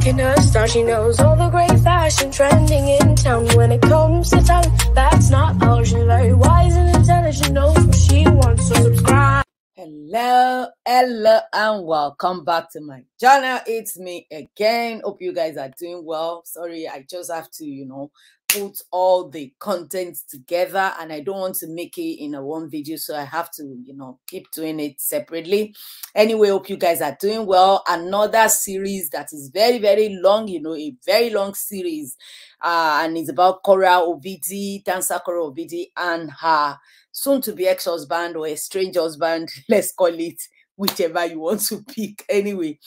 making her star. She knows all the great fashion trending in town. When it comes to talent, that's not all. She's very wise and intelligent, knows what she wants, so subscribe. Hello and welcome back to my channel. It's me again. Hope you guys are doing well. Sorry, I just have to put all the content together, and I don't want to make it in a one video, so I have to keep doing it separately. Anyway, hope you guys are doing well. Another series that is very, very long, a very long series, and it's about Korra Obidi, dancer Korra Obidi, and her soon-to-be ex-husband or estranged husband, let's call it, whichever you want to pick. Anyway,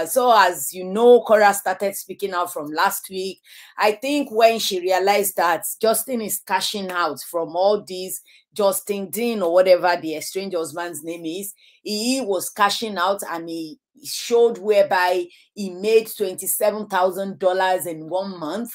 so as you know, Korra started speaking out from last week. I think when she realized that Justin is cashing out from all these, Justin Dean or whatever the estranged husband's name is, he was cashing out, and he showed whereby he made $27,000 in 1 month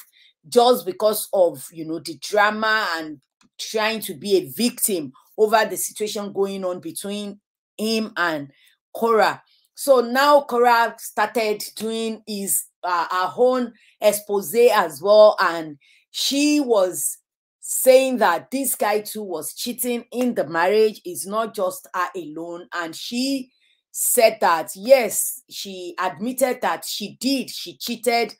just because of the drama and trying to be a victim over the situation going on between him and Korra. So now Korra started doing his her own expose as well, and she was saying that this guy too was cheating in the marriage. It's not just her alone, and she said that yes, she admitted that she cheated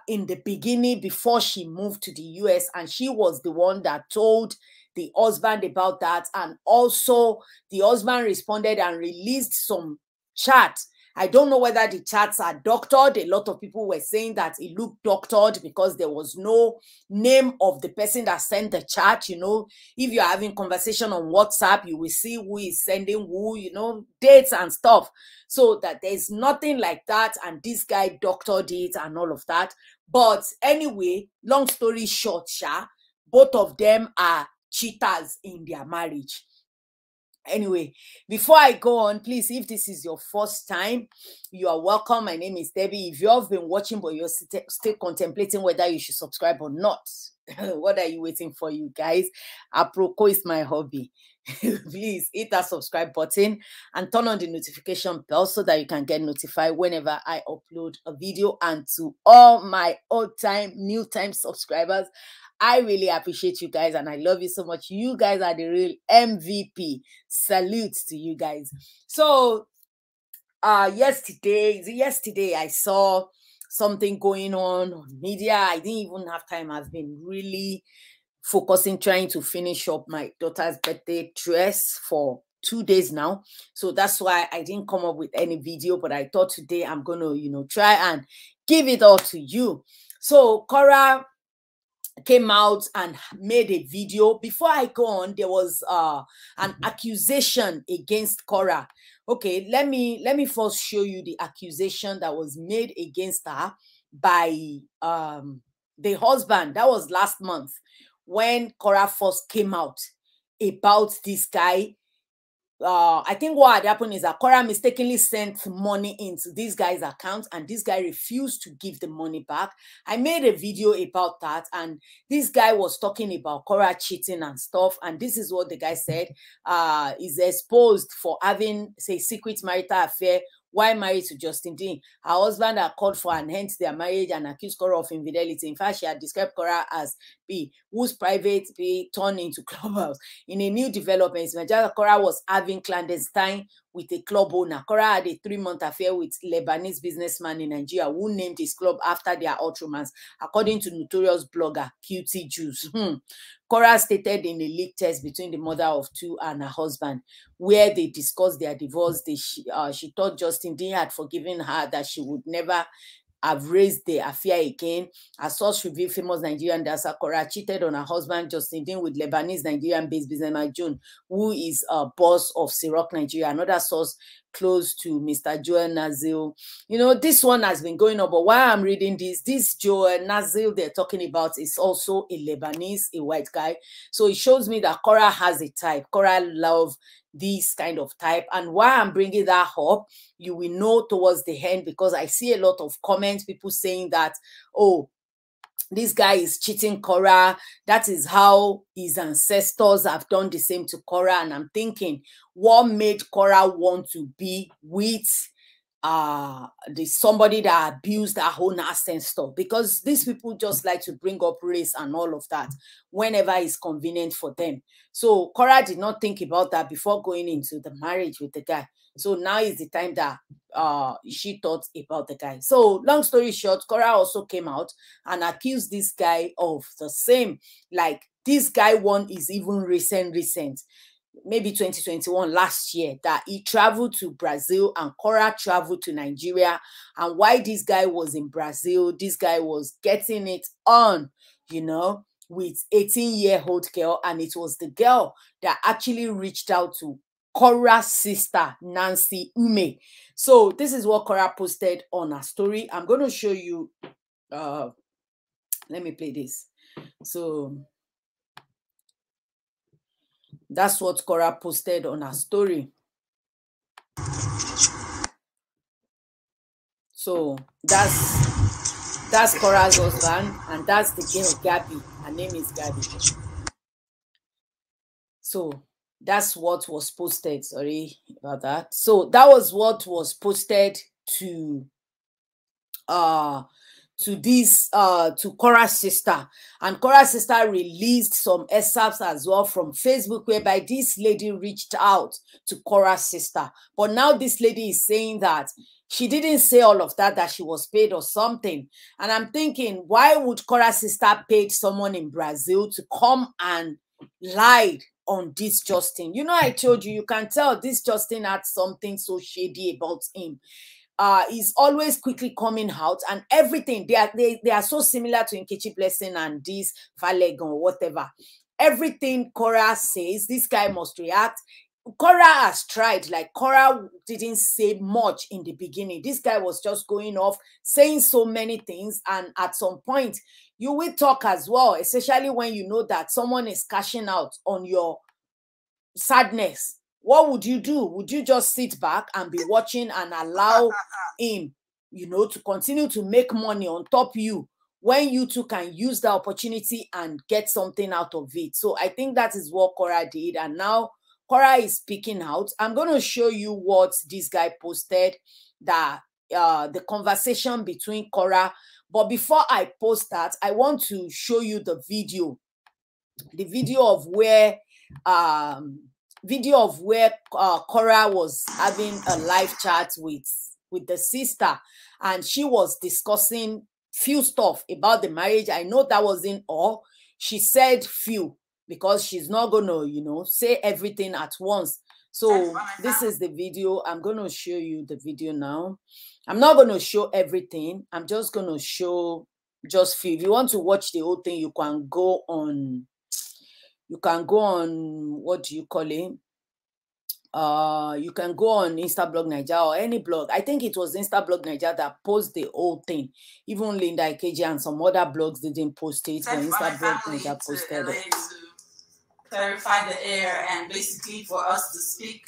in the beginning before she moved to the US, and she was the one that told the husband about that, and also the husband responded and released some chat. I don't know whether the chats are doctored. A lot of people were saying that it looked doctored because there was no name of the person that sent the chat. If you're having conversation on WhatsApp, you will see who is sending who, dates and stuff. So that there's nothing like that, and this guy doctored it and all of that. But anyway, long story short, both of them are cheaters in their marriage. Anyway, before I go on, please, if this is your first time, you are welcome. My name is Debbie. If you have been watching but you're still contemplating whether you should subscribe or not, what are you waiting for, you guys? Apropos is my hobby. Please hit that subscribe button and turn on the notification bell so that you can get notified whenever I upload a video. And to all my old-time, new-time subscribers, I really appreciate you guys, and I love you so much. You guys are the real MVP. Salutes to you guys. So yesterday I saw something going on media. I didn't even have time. I've been really focusing, trying to finish up my daughter's birthday dress for 2 days now. So that's why I didn't come up with any video, but I thought today I'm gonna try and give it all to you. So Korra came out and made a video. Before I go on, there was an accusation against Korra. Okay, let me first show you the accusation that was made against her by the husband. That was last month when Korra first came out about this guy. I think what had happened is that Korra mistakenly sent money into this guy's account, and this guy refused to give the money back. I made a video about that, and this guy was talking about Korra cheating and stuff, and this is what the guy said. Is exposed for having, say, secret marital affair while married to Justin Dean. Her husband had called for an end to their marriage and accused Korra of infidelity. In fact, she had described Korra as B, whose private B turned into clubhouse. In a new development, Korra was having clandestine with a club owner. Korra had a 3-month affair with Lebanese businessman in Nigeria who named his club after their hot romance, according to notorious blogger Cutie Juice. Korra stated in a leaked text between the mother of two and her husband, where they discussed their divorce. She thought Justin Dean had forgiven her, that she would never have raised the affair again. A source revealed famous Nigerian dancer Korra cheated on her husband Justin Dean with Lebanese Nigerian-based businessman June, who is a boss of Syrup Nigeria. Another source close to Mr. Joel Nazil. This one has been going on, but while I'm reading this Joel Nazil they're talking about is also a Lebanese, a white guy. So it shows me that Korra has a type. Korra loves this kind of type. And why I'm bringing that up, you will know towards the end, because I see a lot of comments, people saying that, oh, this guy is cheating Korra. That is how his ancestors have done the same to Korra. And I'm thinking, what made Korra want to be with the somebody that abused her own ass and stuff, because these people just like to bring up race and all of that whenever it's convenient for them. So Korra did not think about that before going into the marriage with the guy. So now is the time that she thought about the guy. So long story short, Korra also came out and accused this guy of the same. Like, this guy one is even recent, maybe 2021, last year, that he traveled to Brazil and Korra traveled to Nigeria. And while this guy was in Brazil, this guy was getting it on, you know, with 18-year-old girl. And it was the girl that actually reached out to Korra's sister, Nancy Ume. So this is what Korra posted on her story. I'm going to show you. Let me play this. So that's what Korra posted on her story. So that's Korra's husband, and that's the girl, Gabby. Her name is Gabby. So that's what was posted. Sorry about that. So that was what was posted to Korra's sister. And Korra's sister released some excerpts as well from Facebook, whereby this lady reached out to Korra's sister. But now this lady is saying that she didn't say all of that, that she was paid or something. And I'm thinking, why would Korra's sister pay someone in Brazil to come and lie on this Justin? You know, I told you can tell this Justin had something so shady about him. Is always quickly coming out, and everything they are so similar to Nkechi Blessing and this Falegon or whatever. Everything Korra says, this guy must react. Korra has tried. Like, Korra didn't say much in the beginning. This guy was just going off, saying so many things, and at some point you will talk as well, especially when you know that someone is cashing out on your sadness. What would you do? Would you just sit back and be watching and allow him, you know, to continue to make money on top you, when you too can use the opportunity and get something out of it? So I think that is what Korra did. And now Korra is speaking out. I'm going to show you what this guy posted, that the conversation between Korra. But before I post that, I want to show you the video of where Korra was having a live chat with the sister, and she was discussing few stuff about the marriage. I know that wasn't all. She said few because she's not gonna, you know, say everything at once. So this is the video. I'm gonna show you the video now. I'm not gonna show everything. I'm just gonna show just few. If you want to watch the whole thing, you can go on. What do you call it? You can go on Instablog Nigeria or any blog. I think it was Instablog Nigeria that posted the whole thing. Even Linda Ikeji and some other blogs didn't post it, but Instablog Nigeria posted it. To clarify the air and basically for us to speak.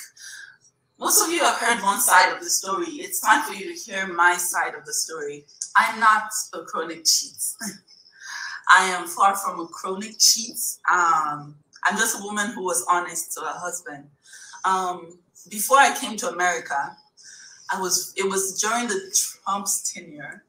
Most of you have heard one side of the story. It's time for you to hear my side of the story. I'm not a chronic cheat. I am far from a chronic cheat. I'm just a woman who was honest to her husband. Before I came to America, it was during the Trump's tenure.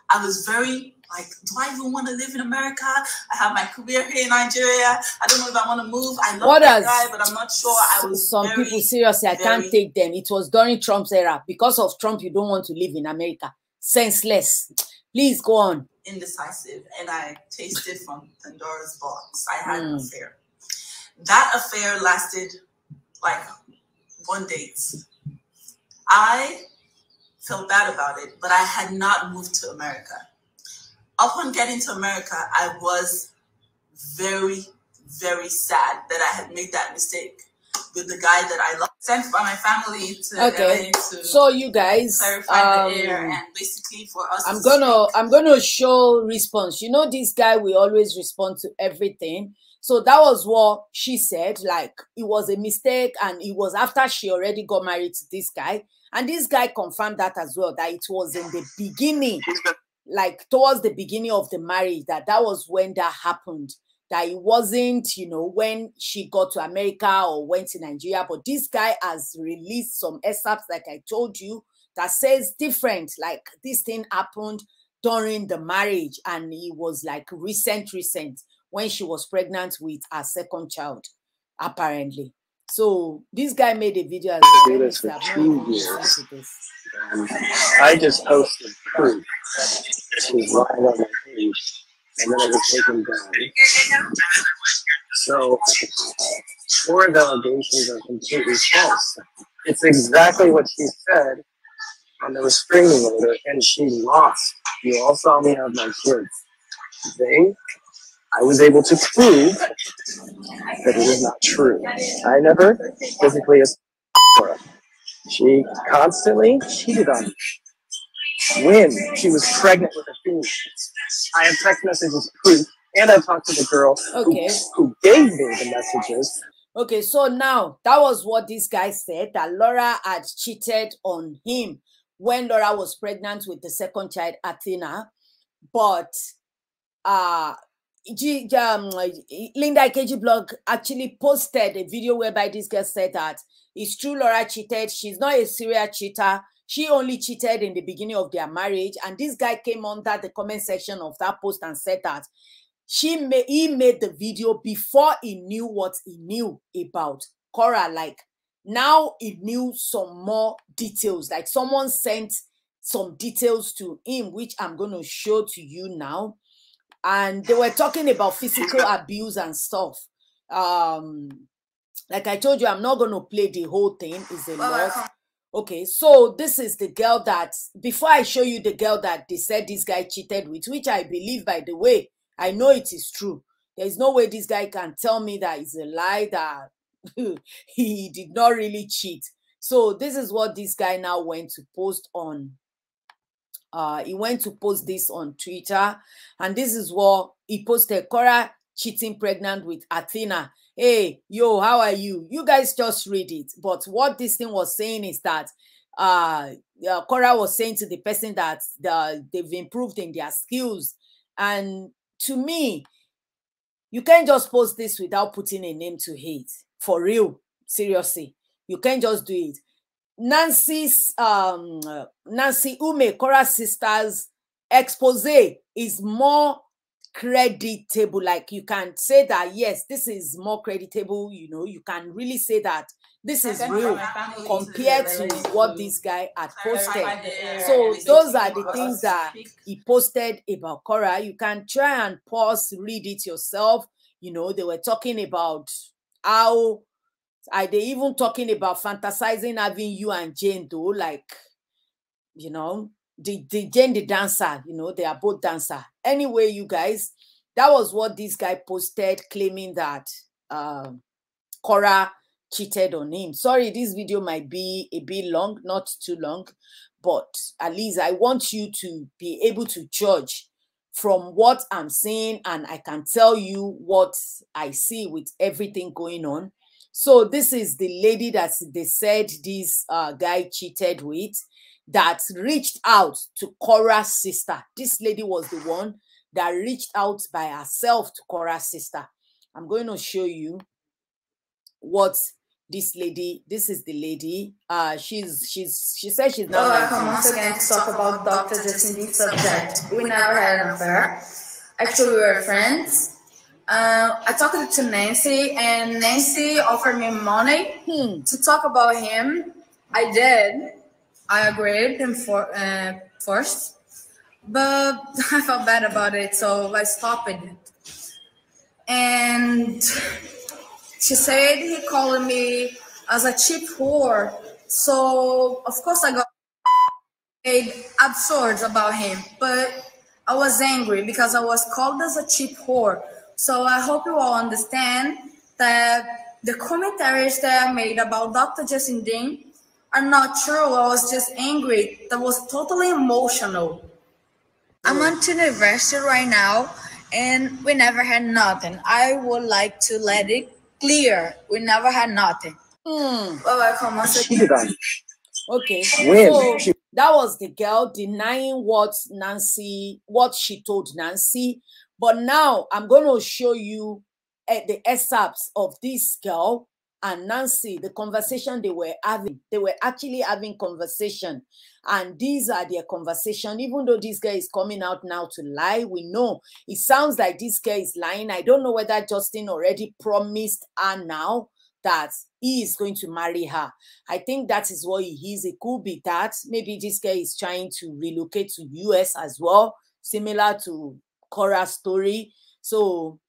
I was very like, do I even want to live in America? I have my career here in Nigeria. I don't know if I want to move. I love that guy, but I'm not sure. Some people, seriously, I can't take them. It was during Trump's era. Because of Trump, you don't want to live in America. Senseless. Please go on. Indecisive, and I tasted from Pandora's box. I had an affair. That affair lasted like 1 date. I felt bad about it, but I had not moved to America. Upon getting to America, I was very, very sad that I had made that mistake with the guy that I loved. Sent by my family to LA to so you guys clarify the air and basically for us. I'm gonna show response. You know, this guy will always respond to everything. So that was what she said. Like, it was a mistake, and it was after she already got married to this guy, and this guy confirmed that as well, that it was in the beginning, like towards the beginning of the marriage, that was when that happened. That it wasn't, you know, when she got to America or went to Nigeria. But this guy has released some excerpts, like I told you, that says different, like this thing happened during the marriage, and it was like recent when she was pregnant with her second child, apparently. So this guy made a video. I do this for 2 years. And I just posted proof. She's lying on my page, and then it was taken down. So, her allegations are completely false. It's exactly what she said on the restraining order, and she lost. You all saw me have my kids. I was able to prove that it is not true. I never physically assaulted Korra. She constantly cheated on me when she was pregnant with a female. I have text messages proof, and I talked to the girl who gave me the messages. Okay, so now that was what this guy said, that Laura had cheated on him when Laura was pregnant with the second child, Athena. But Linda KG blog actually posted a video whereby this girl said that it's true Laura cheated. She's not a serial cheater. She only cheated in the beginning of their marriage. And this guy came under the comment section of that post and said that he made the video before he knew what he knew about Korra. Like, now he knew some more details. Like, someone sent some details to him, which I'm going to show to you now. And they were talking about physical abuse and stuff. Like I told you, I'm not going to play the whole thing. It's a lot. Okay, so this is the girl that, before I show you the girl that they said this guy cheated with, which I believe, by the way, I know it is true. There's no way this guy can tell me that it's a lie, that he did not really cheat. So this is what this guy now went to post on. He went to post this on Twitter, and this is what he posted: Korra cheating pregnant with Athena. Hey, yo, how are you? You guys just read it. But what this thing was saying is that Korra was saying to the person that they've improved in their skills. And to me, you can't just post this without putting a name to it. For real, seriously. You can't just do it. Nancy Ume, Korra's sister's expose is more creditable. Like, you can say that, yes, this is more creditable. You know, you can really say that this is real compared to what this guy had posted. So those are the things that he posted about Korra. You can try and pause, read it yourself. You know, they were talking about how they even talking about fantasizing having you and Jane, though, like, you know, the Jane the dancer, you know, they are both dancer. Anyway, you guys, that was what this guy posted, claiming that Korra cheated on him. Sorry, this video might be a bit long, not too long, but at least I want you to be able to judge from what I'm saying, and I can tell you what I see with everything going on. So this is the lady that they said this guy cheated with, that reached out to Korra's sister. This lady was the one that reached out by herself to Korra's sister. I'm going to show you what this lady, this is the lady. She said she's not. Welcome once again to talk about Dr. Justin's subject. We never had an affair. Actually, we were friends. I talked to Nancy, and Nancy offered me money to talk about him. I did. I agreed first, but I felt bad about it, so I stopped it. And she said he called me as a cheap whore. So of course I got absurd about him, but I was angry because I was called as a cheap whore. So I hope you all understand that the commentaries that I made about Dr. Justin Dean are not true. I was just angry. That was totally emotional. I'm on to university right now, and we never had nothing. I would like to let it clear. We never had nothing. Okay, so that was the girl denying what she told Nancy. But now I'm going to show you the excerpts of this girl and Nancy, the conversation they were actually having conversation. And these are their conversation. Even though this guy is coming out now to lie, we know it sounds like this guy is lying. I don't know whether Justin already promised her now that he is going to marry her. I think that is what he is. It could be that maybe this guy is trying to relocate to US as well, similar to Korra's story. So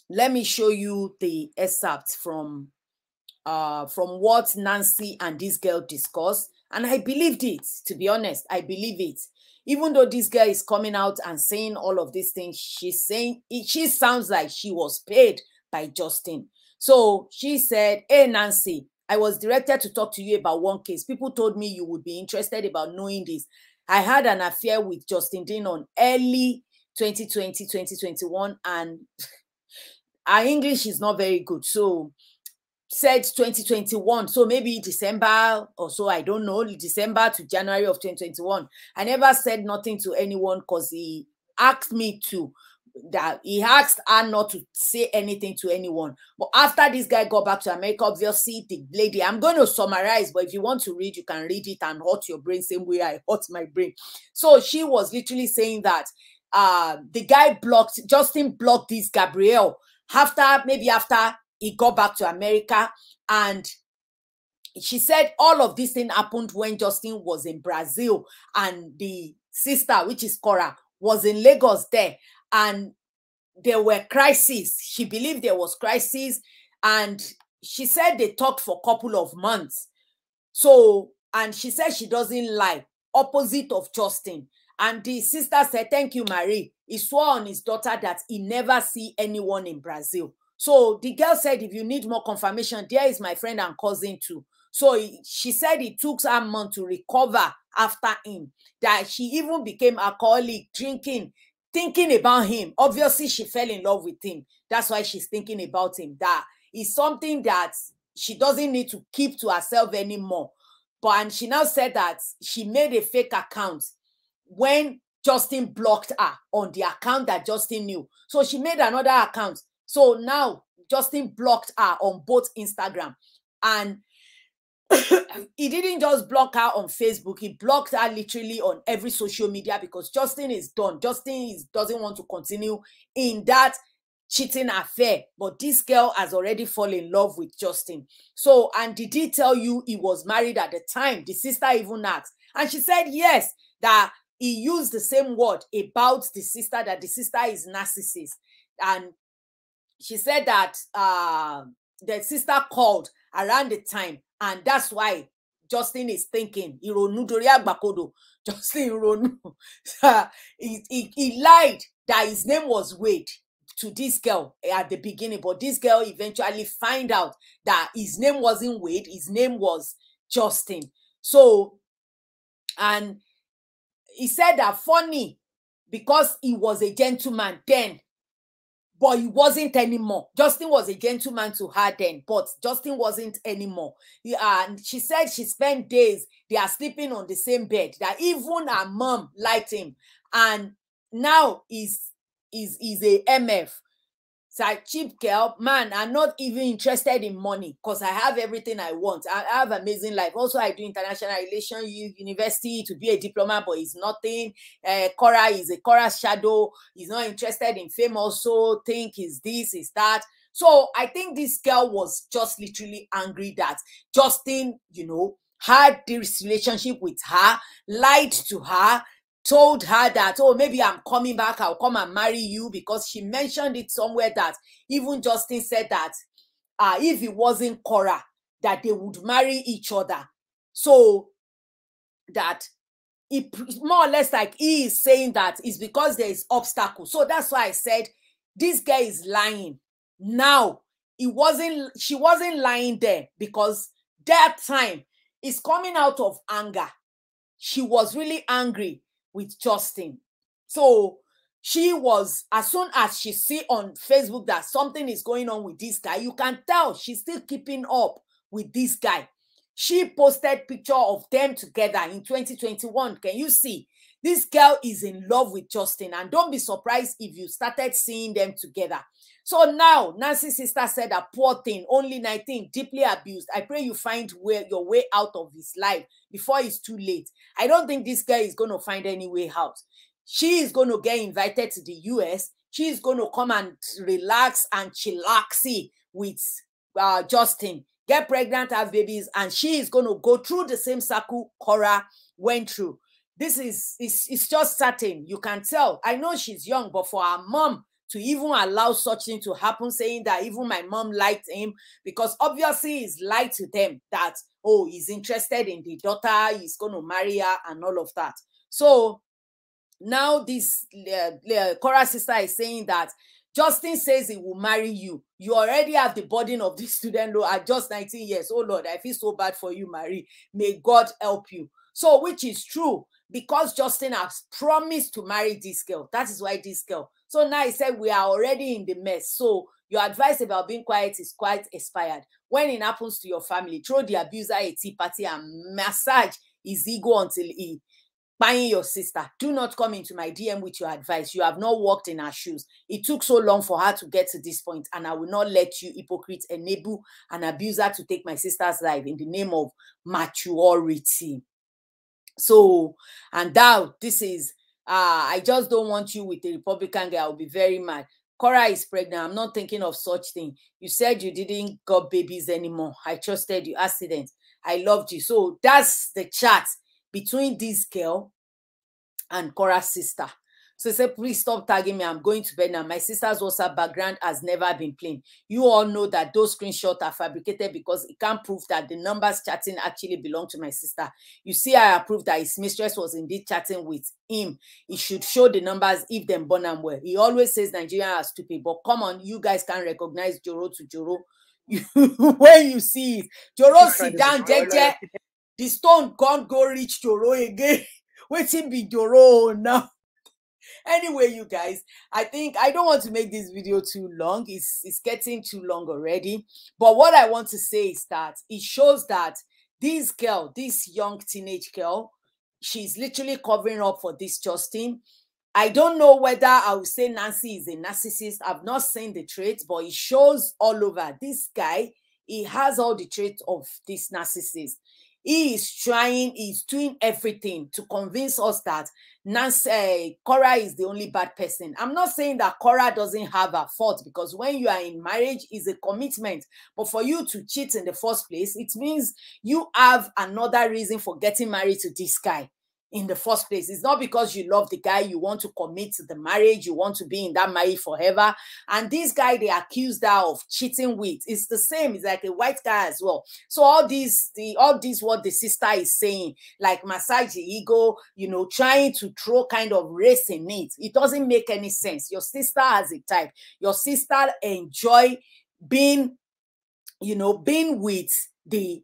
let me show you the excerpt from what Nancy and this girl discussed. And I believed it, to be honest. I believe it. Even though this girl is coming out and saying all of these things, she's saying she sounds like she was paid by Justin. So she said, hey, Nancy, I was directed to talk to you about one case. People told me you would be interested about knowing this. I had an affair with Justin Dean on early 2020, 2021, and our English is not very good. So said 2021, so maybe December or so, I don't know, December to January of 2021. I never said nothing to anyone because he asked me to, that he asked her not to say anything to anyone. But after this guy got back to America, obviously the lady, I'm going to summarize, but if you want to read, you can read it and hurt your brain same way I hurt my brain. So she was literally saying that the guy Justin blocked this Gabrielle after he got back to America. And she said all of this thing happened when Justin was in Brazil and the sister, which is Korra, was in Lagos there. And there were crises. She believed there was crisis. And she said they talked for a couple of months. So, and she said she doesn't lie, opposite of Justin. And the sister said, thank you, Marie. He swore on his daughter that he never see anyone in Brazil. So the girl said, if you need more confirmation, there is my friend and cousin too. So she said it took her a month to recover after him, that she even became alcoholic, drinking, thinking about him. Obviously, she fell in love with him. That's why she's thinking about him. That is something that she doesn't need to keep to herself anymore. But and she now said that she made a fake account when Justin blocked her on the account that Justin knew. So she made another account. So now Justin blocked her on both Instagram. And he didn't just block her on Facebook. He blocked her literally on every social media because Justin is done. Justin doesn't want to continue in that cheating affair. But this girl has already fallen in love with Justin. So, and did he tell you he was married at the time? The sister even asked. And she said yes, that he used the same word about the sister, that the sister is narcissist. And she said that the sister called around the time, and that's why Justin is thinking Justin he lied that his name was Wade to this girl at the beginning, but this girl eventually find out that his name wasn't Wade, his name was Justin. So, and he said that funny because he was a gentleman then, but he wasn't anymore. Justin was a gentleman to her then, but Justin wasn't anymore. And she said she spent days, they are sleeping on the same bed, that even her mom liked him. And now he's a MF. So a cheap girl, man, I'm not even interested in money because I have everything I want. I have amazing life. Also, I do international relations, university to be a diplomat, but it's nothing. Korra is a Korra's shadow. He's not interested in fame also, think is this, is that. So I think this girl was just literally angry that Justin, had this relationship with her, lied to her, told her that, oh, maybe I'm coming back, I'll come and marry you, because she mentioned it somewhere that even Justin said that if it wasn't Korra, that they would marry each other. So that it more or less like he is saying that it's because there is obstacle. So that's why I said this guy is lying. Now, she wasn't lying there, because that time is coming out of anger. She was really angry with Justin. So she was, as soon as she see on Facebook that something is going on with this guy, you can tell she's still keeping up with this guy. She posted picture of them together in 2021. Can you see This girl is in love with Justin, and don't be surprised if you started seeing them together. So now, Nancy's sister said a poor thing, only 19, deeply abused. I pray you find your way out of his life before it's too late. I don't think this girl is going to find any way out. She is going to get invited to the US. She is going to come and relax and chillaxy with Justin, get pregnant, have babies, and she is going to go through the same circle Korra went through. This is it's just certain. You can tell. I know she's young, but for her mom to even allow such thing to happen, saying that even my mom liked him, because obviously he's lied to them that, oh, he's interested in the daughter, he's going to marry her and all of that. So now this Korra's sister is saying that Justin says he will marry you. You already have the burden of this student loan at just 19 years. Oh Lord, I feel so bad for you, Marie. May God help you. So, which is true, because Justin has promised to marry this girl. That is why this girl. So now he said we are already in the mess. So your advice about being quiet is quite expired. When it happens to your family, throw the abuser a tea party and massage his ego until he buying your sister. Do not come into my DM with your advice. You have not walked in her shoes. It took so long for her to get to this point, and I will not let you, hypocrite, enable an abuser to take my sister's life in the name of maturity. So, and now this is, I just don't want you with a Republican guy. I'll be very mad. Korra is pregnant. I'm not thinking of such thing. You said you didn't got babies anymore. I trusted you. Accident. I loved you. So that's the chat between this girl and Korra's sister. So he said, please stop tagging me. I'm going to bed now. My sister's WhatsApp background has never been plain. You all know that those screenshots are fabricated because it can't prove that the numbers chatting actually belong to my sister. You see, I approve that his mistress was indeed chatting with him. He should show the numbers if them born and well. He always says Nigerians are stupid, but come on, you guys can't recognize Joro to Joro. When you see it, Joro sit down, jeje. The stone can't go reach Joro again. Waiting be Joro now. Anyway, you guys, I think I don't want to make this video too long. It's getting too long already. But what I want to say is that it shows that this girl, this young teenage girl, she's literally covering up for this Justin. I don't know whether I would say Nancy is a narcissist. I've not seen the traits, but it shows all over. This guy, he has all the traits of this narcissist. He is trying, he's doing everything to convince us that Korra is the only bad person. I'm not saying that Korra doesn't have a fault, because when you are in marriage, it's a commitment. But for you to cheat in the first place, it means you have another reason for getting married to this guy in the first place. It's not because you love the guy, you want to commit to the marriage, you want to be in that marriage forever. And this guy they accused her of cheating with, it's the same. It's like a white guy as well. So all this what the sister is saying, like massage the ego, you know, trying to throw kind of race in it, it doesn't make any sense. Your sister has a type. Your sister enjoy being, you know, being with the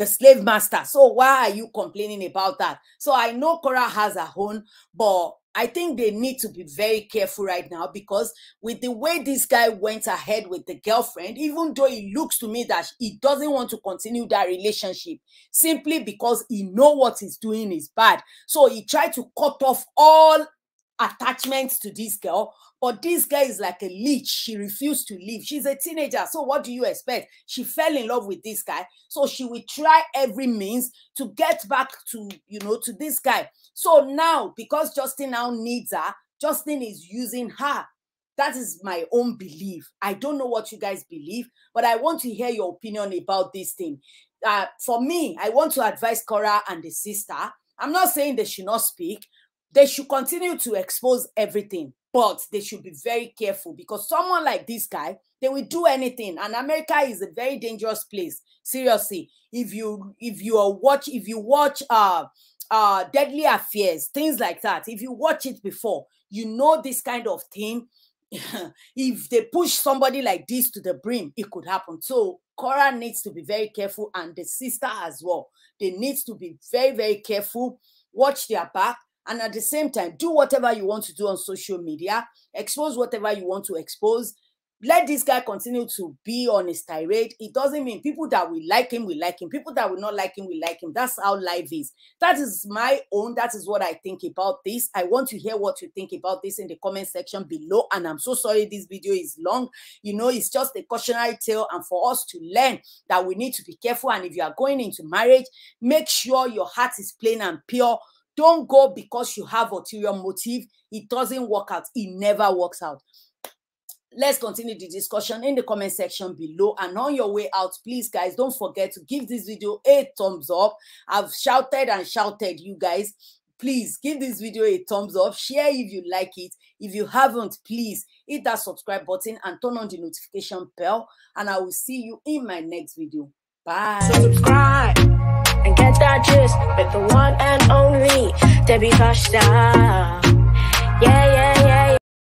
slave master. So why are you complaining about that? So I know Korra has her own, but I think they need to be very careful right now, because with the way this guy went ahead with the girlfriend, even though it looks to me that he doesn't want to continue that relationship simply because he knows what he's doing is bad. So he tried to cut off all attachments to this girl, but this girl is like a leech. She refused to leave. She's a teenager, so what do you expect? She fell in love with this guy, so she will try every means to get back to, you know, to this guy. So now, because Justin now needs her, Justin is using her. That is my own belief. I don't know what you guys believe, but I want to hear your opinion about this thing. For me, I want to advise Korra and the sister. I'm not saying they should not speak. They should continue to expose everything, but they should be very careful, because someone like this guy, they will do anything. And America is a very dangerous place. Seriously, if you watch Deadly Affairs, things like that, if you watch it before, you know this kind of thing. If they push somebody like this to the brim, it could happen. So Korra needs to be very careful, and the sister as well. They need to be very, very careful, watch their back, and at the same time, do whatever you want to do on social media, expose whatever you want to expose. let this guy continue to be on his tirade. It doesn't mean people that will like him will like him. People that will not like him will like him. That's how life is. That is my own. That is what I think about this. I want to hear what you think about this in the comment section below. And I'm so sorry this video is long. You know, it's just a cautionary tale, and for us to learn that we need to be careful. And if you are going into marriage, make sure your heart is plain and pure. Don't go because you have ulterior motive. It doesn't work out. It never works out. Let's continue the discussion in the comment section below. And on your way out, please, guys, don't forget to give this video a thumbs up. I've shouted and shouted, you guys. Please give this video a thumbs up. Share if you like it. If you haven't, please hit that subscribe button and turn on the notification bell. And I will see you in my next video. Bye. So subscribe and get that gist with the one and only Debbie Fashtyle. Yeah, yeah.